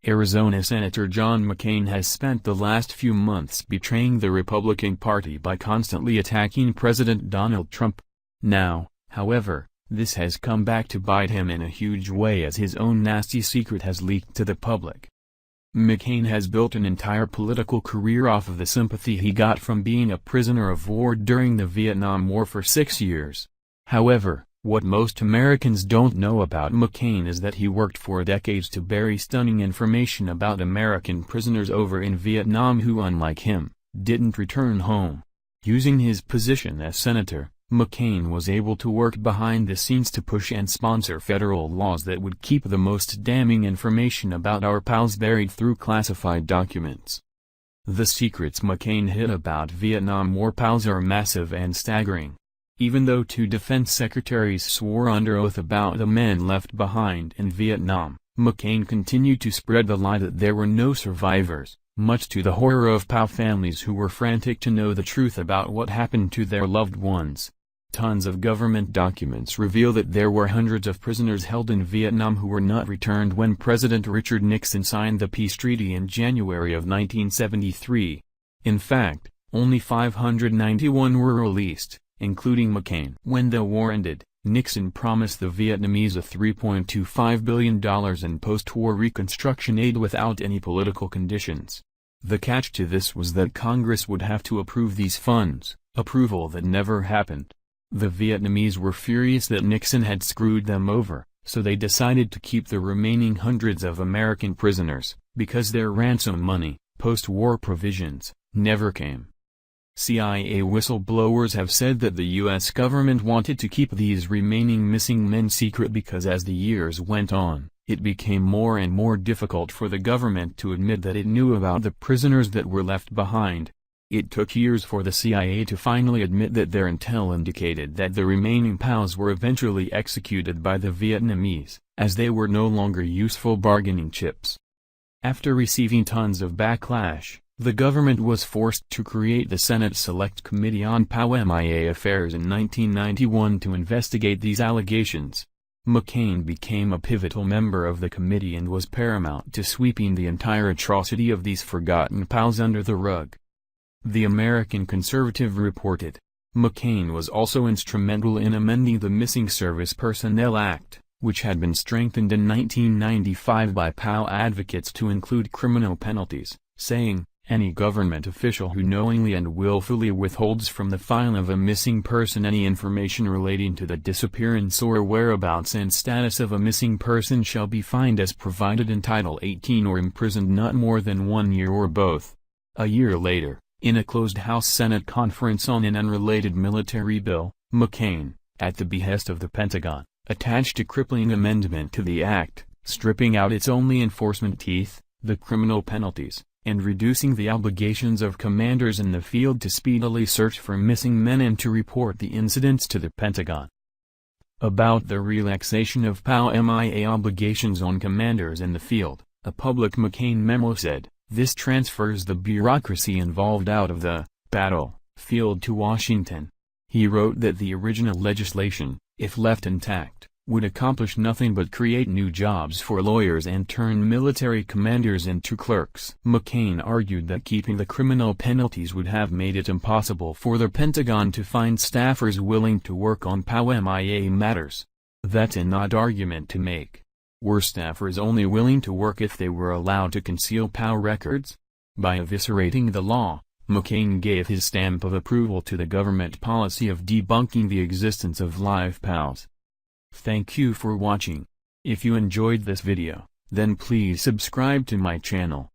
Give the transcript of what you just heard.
Arizona Senator John McCain has spent the last few months betraying the Republican Party by constantly attacking President Donald Trump. Now, however, this has come back to bite him in a huge way as his own nasty secret has leaked to the public. McCain has built an entire political career off of the sympathy he got from being a prisoner of war during the Vietnam War for 6 years. However, what most Americans don't know about McCain is that he worked for decades to bury stunning information about American prisoners over in Vietnam who, unlike him, didn't return home. Using his position as senator, McCain was able to work behind the scenes to push and sponsor federal laws that would keep the most damning information about our POWs buried through classified documents. The secrets McCain hid about Vietnam War POWs are massive and staggering. Even though 2 defense secretaries swore under oath about the men left behind in Vietnam, McCain continued to spread the lie that there were no survivors, much to the horror of POW families who were frantic to know the truth about what happened to their loved ones. Tons of government documents reveal that there were hundreds of prisoners held in Vietnam who were not returned when President Richard Nixon signed the peace treaty in January of 1973. In fact, only 591 were released, including McCain. When the war ended, Nixon promised the Vietnamese a $3.25 billion in post-war reconstruction aid without any political conditions. The catch to this was that Congress would have to approve these funds, approval that never happened. The Vietnamese were furious that Nixon had screwed them over, so they decided to keep the remaining hundreds of American prisoners, because their ransom money, post-war provisions, never came. CIA whistleblowers have said that the U.S. government wanted to keep these remaining missing men secret because as the years went on, it became more and more difficult for the government to admit that it knew about the prisoners that were left behind. It took years for the CIA to finally admit that their intel indicated that the remaining POWs were eventually executed by the Vietnamese, as they were no longer useful bargaining chips. After receiving tons of backlash, the government was forced to create the Senate Select Committee on POW-MIA Affairs in 1991 to investigate these allegations. McCain became a pivotal member of the committee and was paramount to sweeping the entire atrocity of these forgotten POWs under the rug. The American Conservative reported, McCain was also instrumental in amending the Missing Service Personnel Act, which had been strengthened in 1995 by POW advocates to include criminal penalties, saying, any government official who knowingly and willfully withholds from the file of a missing person any information relating to the disappearance or whereabouts and status of a missing person shall be fined as provided in Title 18 or imprisoned not more than 1 year or both. A year later, in a closed House Senate conference on an unrelated military bill, McCain, at the behest of the Pentagon, attached a crippling amendment to the act, stripping out its only enforcement teeth, the criminal penalties, and reducing the obligations of commanders in the field to speedily search for missing men and to report the incidents to the Pentagon. About the relaxation of POW-MIA obligations on commanders in the field, a public McCain memo said, this transfers the bureaucracy involved out of the battlefield to Washington. He wrote that the original legislation, if left intact, would accomplish nothing but create new jobs for lawyers and turn military commanders into clerks. McCain argued that keeping the criminal penalties would have made it impossible for the Pentagon to find staffers willing to work on POW-MIA matters. That's an odd argument to make. Were staffers only willing to work if they were allowed to conceal POW records? By eviscerating the law, McCain gave his stamp of approval to the government policy of debunking the existence of live POWs. Thank you for watching. If you enjoyed this video, then please subscribe to my channel.